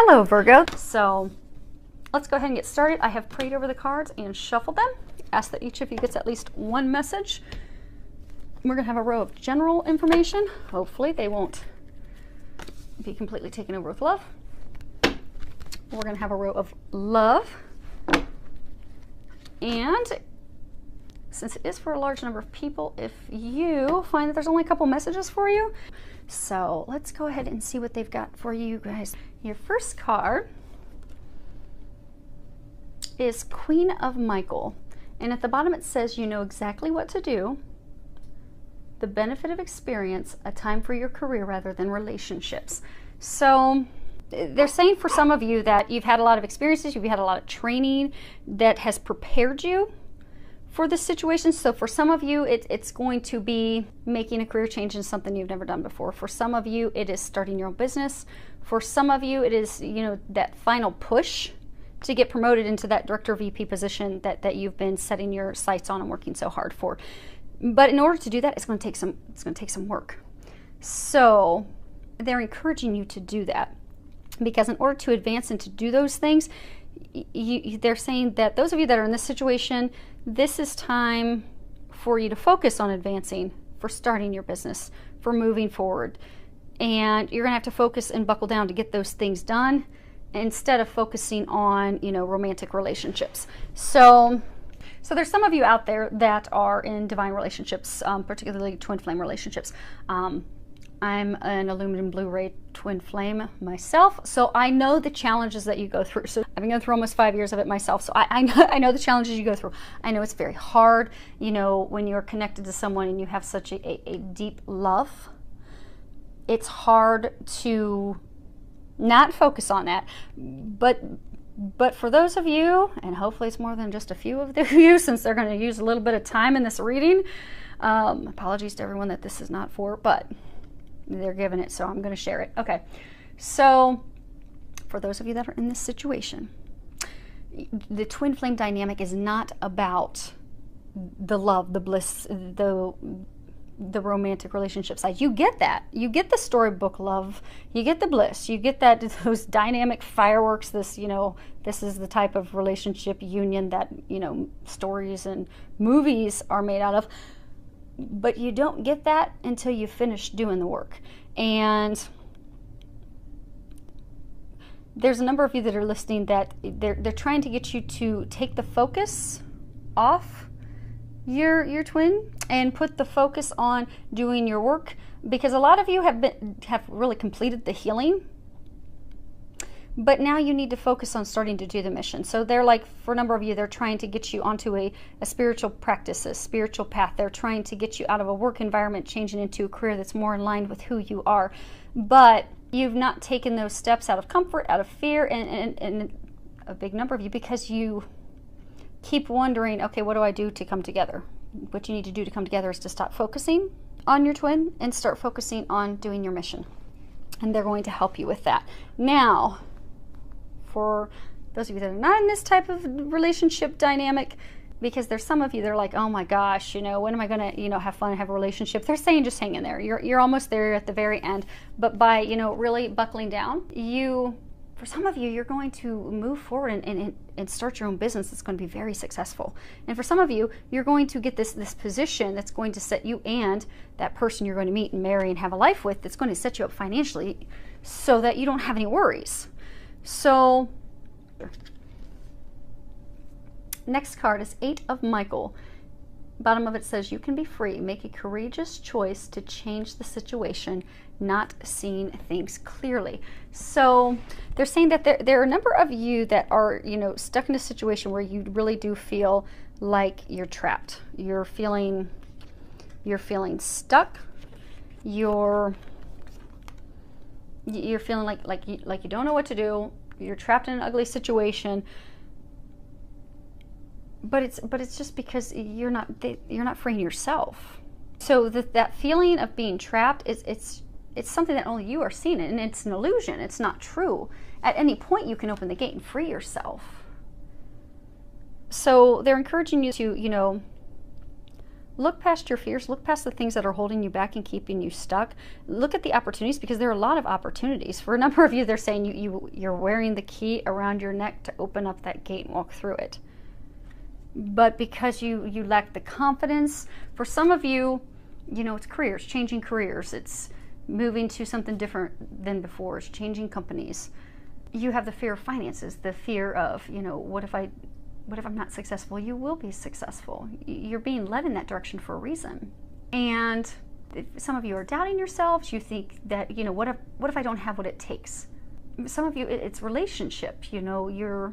Hello, Virgo. So let's go ahead and get started. I have prayed over the cards and shuffled them. Ask that each of you gets at least one message. We're going to have a row of general information. Hopefully they won't be completely taken over with love. We're going to have a row of love. And since it is for a large number of people, if you find that there's only a couple messages for you, so let's go ahead and see what they've got for you guys. Your first card is Queen of Michael. And at the bottom it says, you know exactly what to do. The benefit of experience, a time for your career rather than relationships. So they're saying for some of you that you've had a lot of experiences, you've had a lot of training that has prepared you for this situation. So for some of you, it's going to be making a career change in something you've never done before. For some of you, it is starting your own business. For some of you, it is, you know, that final push to get promoted into that director VP position that you've been setting your sights on and working so hard for. But in order to do that, it's going to take some work. So they're encouraging you to do that, because in order to advance and to do those things, they're saying that those of you that are in this situation, this is time for you to focus on advancing, for starting your business, for moving forward. And you're gonna have to focus and buckle down to get those things done instead of focusing on, you know, romantic relationships. So there's some of you out there that are in divine relationships, particularly twin flame relationships. I'm an aluminum blue ray twin flame myself, so I know the challenges that you go through. So I've been going through almost 5 years of it myself, so I know the challenges you go through. I know it's very hard, you know, when you're connected to someone and you have such a deep love. It's hard to not focus on that, but for those of you, and hopefully it's more than just a few of you, since they're going to use a little bit of time in this reading, apologies to everyone that this is not for, but they're giving it, so I'm going to share it. Okay, so for those of you that are in this situation, the twin flame dynamic is not about the love, the bliss, the romantic relationship side. You get that. You get the storybook love. You get the bliss. You get that, those dynamic fireworks. This, you know, this is the type of relationship union that, you know, stories and movies are made out of. But you don't get that until you finish doing the work. And there's a number of you that are listening that they're trying to get you to take the focus off your twin and put the focus on doing your work, because a lot of you have really completed the healing, but now you need to focus on starting to do the mission. So they're like, for a number of you, they're trying to get you onto a spiritual practice, a spiritual path. They're trying to get you out of a work environment, changing into a career that's more in line with who you are. But you've not taken those steps out of comfort, out of fear, and a big number of you, because you keep wondering, okay, what do I do to come together? What you need to do to come together is to stop focusing on your twin and start focusing on doing your mission. And they're going to help you with that. Now, for those of you that are not in this type of relationship dynamic, because there's some of you that are like, oh my gosh, you know, when am I gonna, you know, have fun and have a relationship? They're saying just hang in there. You're almost there, you're at the very end. But by, you know, really buckling down, for some of you, you're going to move forward and start your own business that's going to be very successful. And for some of you, you're going to get this position that's going to set you and that person you're going to meet and marry and have a life with, that's going to set you up financially so that you don't have any worries. So next card is 8 of Michael. Bottom of it says, you can be free. Make a courageous choice to change the situation, not seeing things clearly. So they're saying that there are a number of you that are, you know, stuck in a situation where you really do feel like you're trapped. You're feeling stuck. You're feeling like you don't know what to do. You're trapped in an ugly situation. But it's just because you're not freeing yourself. So that feeling of being trapped it's something that only you are seeing, and it's an illusion. It's not true. At any point you can open the gate and free yourself. So they're encouraging you to, you know, Look past your fears, look past the things that are holding you back and keeping you stuck. Look at the opportunities, because there are a lot of opportunities. For a number of you, they're saying you're wearing the key around your neck to open up that gate and walk through it. But because you lack the confidence, for some of you, it's careers, changing careers. It's moving to something different than before. It's changing companies. You have the fear of finances, the fear of, what if I'm not successful? You will be successful. You're being led in that direction for a reason. And some of you are doubting yourselves. You think that, what if I don't have what it takes? Some of you, it's relationship. You're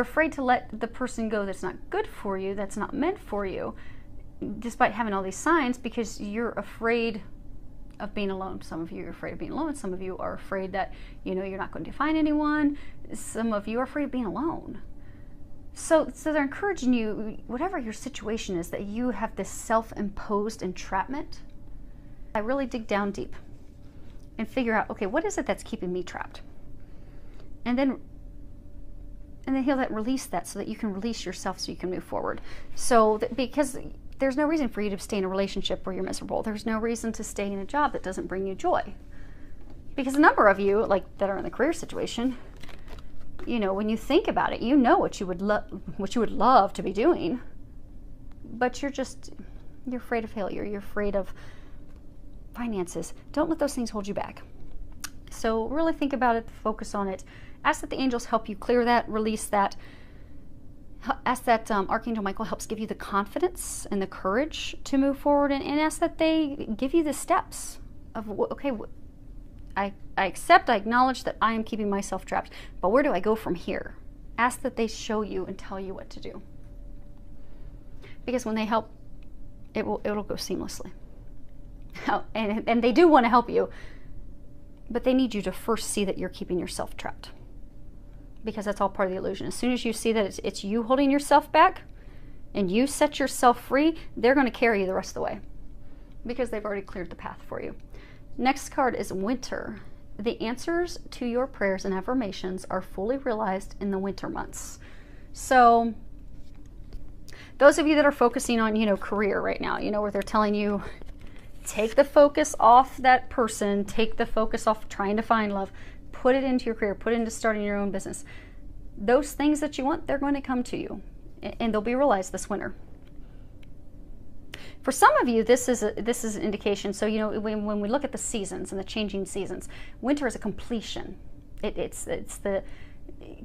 afraid to let the person go that's not good for you, that's not meant for you, despite having all these signs, because you're afraid of being alone. Some of you are afraid of being alone. Some of you are afraid that, you're not going to find anyone. Some of you are afraid of being alone. So they're encouraging you, whatever your situation is, that you have this self-imposed entrapment. I really dig down deep and figure out, okay, what is it that's keeping me trapped? And then he'll release that so that you can release yourself so you can move forward. So because there's no reason for you to stay in a relationship where you're miserable. There's no reason to stay in a job that doesn't bring you joy. Because a number of you, that are in the career situation, when you think about it, what you would love to be doing, but you're afraid of failure. You're afraid of finances. Don't let those things hold you back. So really think about it, focus on it. Ask that the angels help you clear that, release that. Ask that Archangel Michael helps give you the confidence and the courage to move forward, and ask that they give you the steps of, okay, I accept, I acknowledge that I am keeping myself trapped, but where do I go from here? Ask that they show you and tell you what to do. Because when they help, it'll go seamlessly. And they do want to help you, but they need you to first see that you're keeping yourself trapped. Because that's all part of the illusion. As soon as you see that it's you holding yourself back and you set yourself free, they're going to carry you the rest of the way, because they've already cleared the path for you. Next card is Winter. The answers to your prayers and affirmations are fully realized in the winter months. So those of you that are focusing on, career right now, where they're telling you, take the focus off that person, take the focus off trying to find love, put it into your career, put it into starting your own business. Those things that you want, they're going to come to you, and they'll be realized this winter. For some of you, this is an indication. So, when we look at the seasons and the changing seasons, winter is a completion. It's the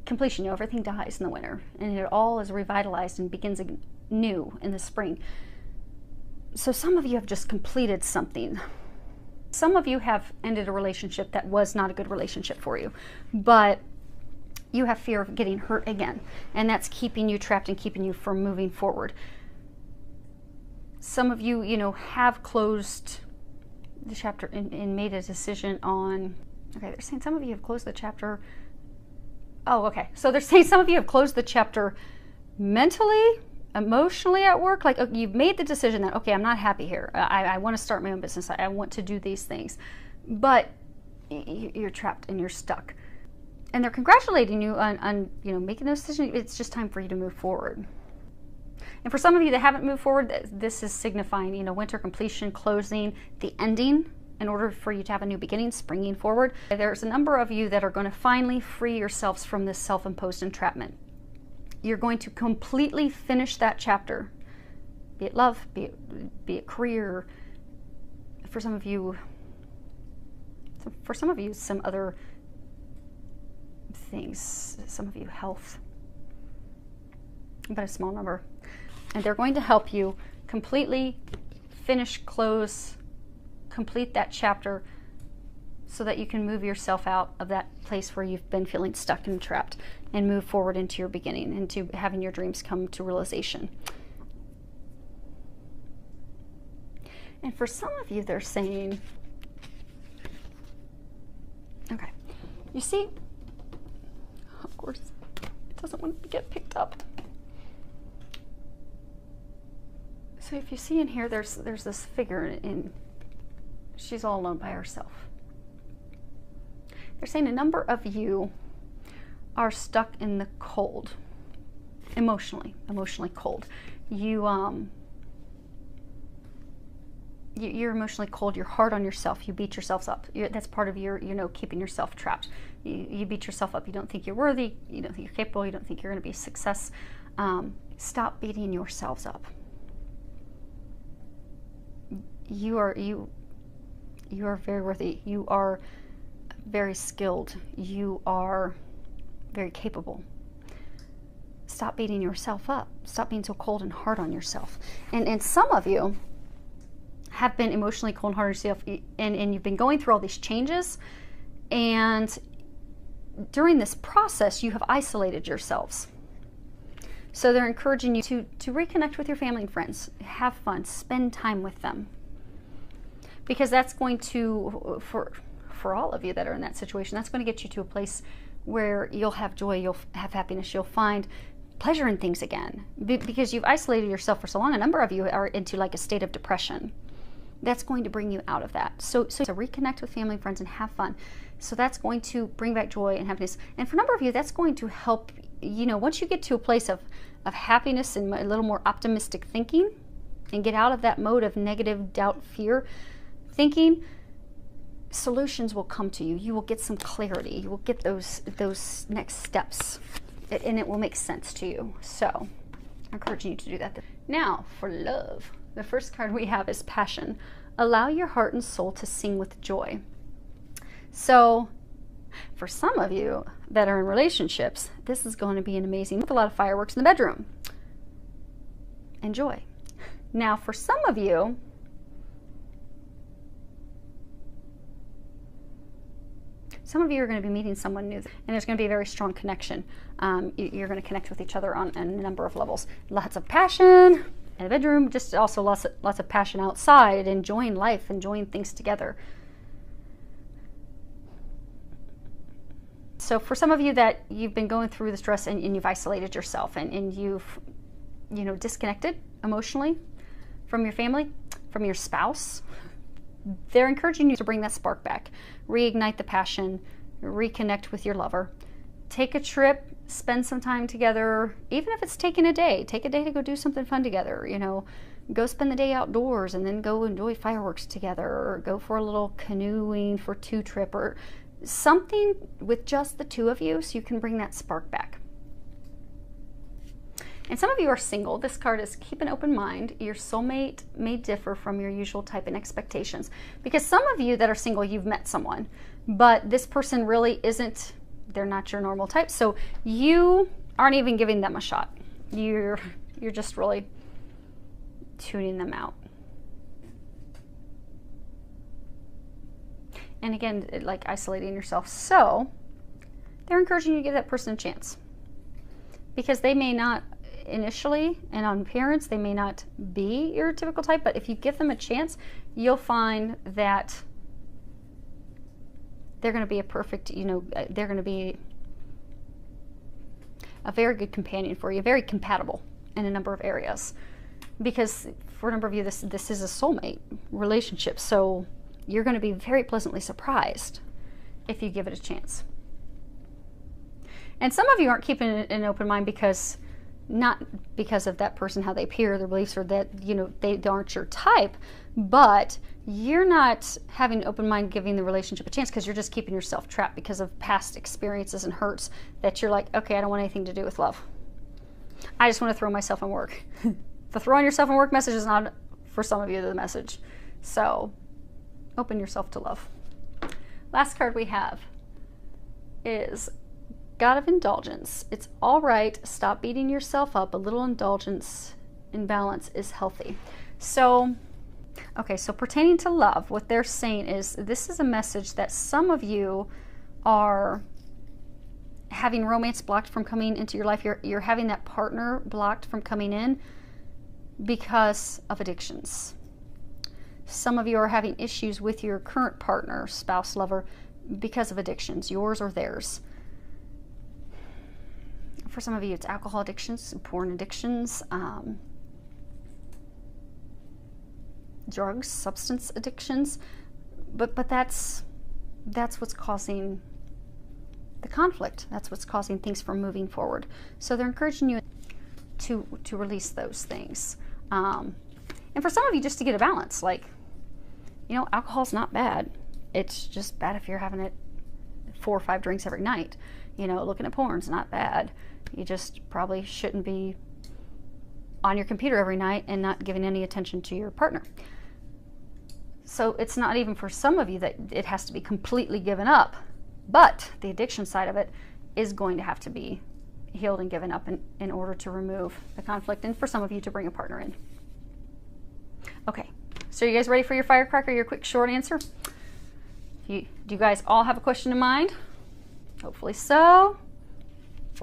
completion. Everything dies in the winter, and it all is revitalized and begins anew in the spring. So some of you have just completed something. Some of you have ended a relationship that was not a good relationship for you, but you have fear of getting hurt again, and that's keeping you trapped and keeping you from moving forward. Some of you, have closed the chapter and made a decision on, okay, they're saying some of you have closed the chapter. Oh, okay. So they're saying some of you have closed the chapter mentally, emotionally at work. Like, you've made the decision that, okay, I'm not happy here. I want to start my own business. I want to do these things. But you're trapped and you're stuck. And they're congratulating you on making those decisions. It's just time for you to move forward. And for some of you that haven't moved forward, this is signifying, winter completion, closing, the ending, in order for you to have a new beginning, springing forward. There's a number of you that are going to finally free yourselves from this self-imposed entrapment. You're going to completely finish that chapter, be it love, be it career. For some of you, some other things. Some of you, health, but a small number. And they're going to help you completely finish, close, complete that chapter, so that you can move yourself out of that place where you've been feeling stuck and trapped, and move forward into your beginning, into having your dreams come to realization. And for some of you, they're saying, okay, you see, of course, it doesn't want to get picked up. So if you see in here, there's this figure, and she's all alone by herself. They're saying a number of you are stuck in the cold, emotionally cold. You you're emotionally cold, you're hard on yourself, you beat yourselves up. That's part of your, keeping yourself trapped. You beat yourself up. You don't think you're worthy, you don't think you're capable, you don't think you're going to be a success. Stop beating yourselves up. You are very worthy. You are very skilled. You are very capable. Stop beating yourself up. Stop being so cold and hard on yourself. And some of you have been emotionally cold and hard on yourself, and you've been going through all these changes, and during this process you have isolated yourselves. So they're encouraging you to reconnect with your family and friends. Have fun. Spend time with them. Because that's going to, for all of you that are in that situation, that's going to get you to a place where you'll have joy, you'll have happiness, you'll find pleasure in things again. Because you've isolated yourself for so long. A number of you are into like a state of depression. That's going to bring you out of that. So reconnect with family and friends and have fun. So that's going to bring back joy and happiness. And for a number of you, that's going to help, once you get to a place of happiness and a little more optimistic thinking, and get out of that mode of negative doubt, fear thinking, solutions will come to you. You will get some clarity. You will get those next steps, and it will make sense to you. So I'm encouraging you to do that. Now for love, the first card we have is passion. Allow your heart and soul to sing with joy. So for some of you that are in relationships, this is going to be an amazing, with a lot of fireworks in the bedroom. Enjoy. Now for some of you, are going to be meeting someone new, and there's going to be a very strong connection. You're going to connect with each other on a number of levels. Lots of passion in the bedroom, just also lots of passion outside, enjoying life, enjoying things together. So for some of you that you've been going through the stress and you've isolated yourself and you've disconnected emotionally from your family, from your spouse, they're encouraging you to bring that spark back, reignite the passion, reconnect with your lover, take a trip, spend some time together, even if it's taking a day. Take a day to go do something fun together, go spend the day outdoors and then go enjoy fireworks together, or go for a little canoeing for two trip, or something with just the two of you so you can bring that spark back. And some of you are single. This card is keep an open mind. Your soulmate may differ from your usual type and expectations. Because some of you that are single, you've met someone, but this person really isn't, they're not your normal type. So you aren't even giving them a shot. You're just really tuning them out. And again, like isolating yourself. So they're encouraging you to give that person a chance. Because they may not, initially and on appearance, they may not be your typical type, but if you give them a chance, you'll find that they're going to be a perfect, they're going to be a very good companion for you, very compatible in a number of areas. Because for a number of you, this is a soulmate relationship, so you're going to be very pleasantly surprised if you give it a chance. And some of you aren't keeping an open mind because, not because of that person, how they appear, their beliefs, or that, they aren't your type, but you're not having an open mind giving the relationship a chance because you're just keeping yourself trapped because of past experiences and hurts that you're like, okay, I don't want anything to do with love. I just want to throw myself in work. The throwing yourself in work message is not, for some of you, the message. So open yourself to love. Last card we have is God of Indulgence. It's all right. Stop beating yourself up. A little indulgence in balance is healthy. So, okay, so pertaining to love, what they're saying is this is a message that some of you are having romance blocked from coming into your life. You're having that partner blocked from coming in because of addictions. Some of you are having issues with your current partner, spouse, lover, because of addictions, yours or theirs. For some of you, it's alcohol addictions, porn addictions, drugs, substance addictions. But that's what's causing the conflict. That's what's causing things from moving forward. So they're encouraging you to release those things. And for some of you, just to get a balance, like You know, alcohol's not bad. It's just bad if you're having it 4 or 5 drinks every night. You know, looking at porn's not bad. You just probably shouldn't be on your computer every night and not giving any attention to your partner. So it's not even for some of you that it has to be completely given up, but the addiction side of it is going to have to be healed and given up in order to remove the conflict, and for some of you to bring a partner in. Okay, so you guys ready for your firecracker, your quick short answer? Do you guys all have a question in mind? Hopefully so.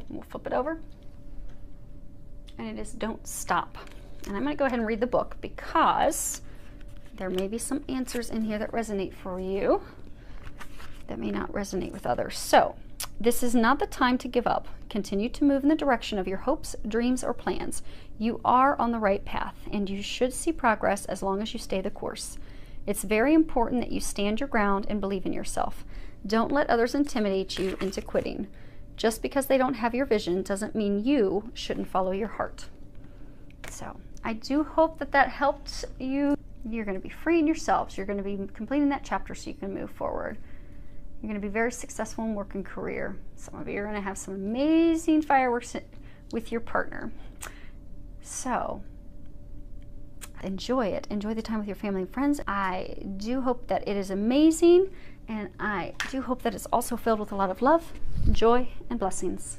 We'll flip it over. And it is don't stop. And I'm going to go ahead and read the book because there may be some answers in here that resonate for you that may not resonate with others. So, this is not the time to give up. Continue to move in the direction of your hopes, dreams, or plans. You are on the right path, and you should see progress as long as you stay the course. It's very important that you stand your ground and believe in yourself. Don't let others intimidate you into quitting. Just because they don't have your vision doesn't mean you shouldn't follow your heart. So, I do hope that that helped you. You're going to be freeing yourselves. You're going to be completing that chapter so you can move forward. You're going to be very successful in work and career. Some of you are going to have some amazing fireworks with your partner. So, enjoy it. Enjoy the time with your family and friends. I do hope that it is amazing, and I do hope that it's also filled with a lot of love, joy, and blessings.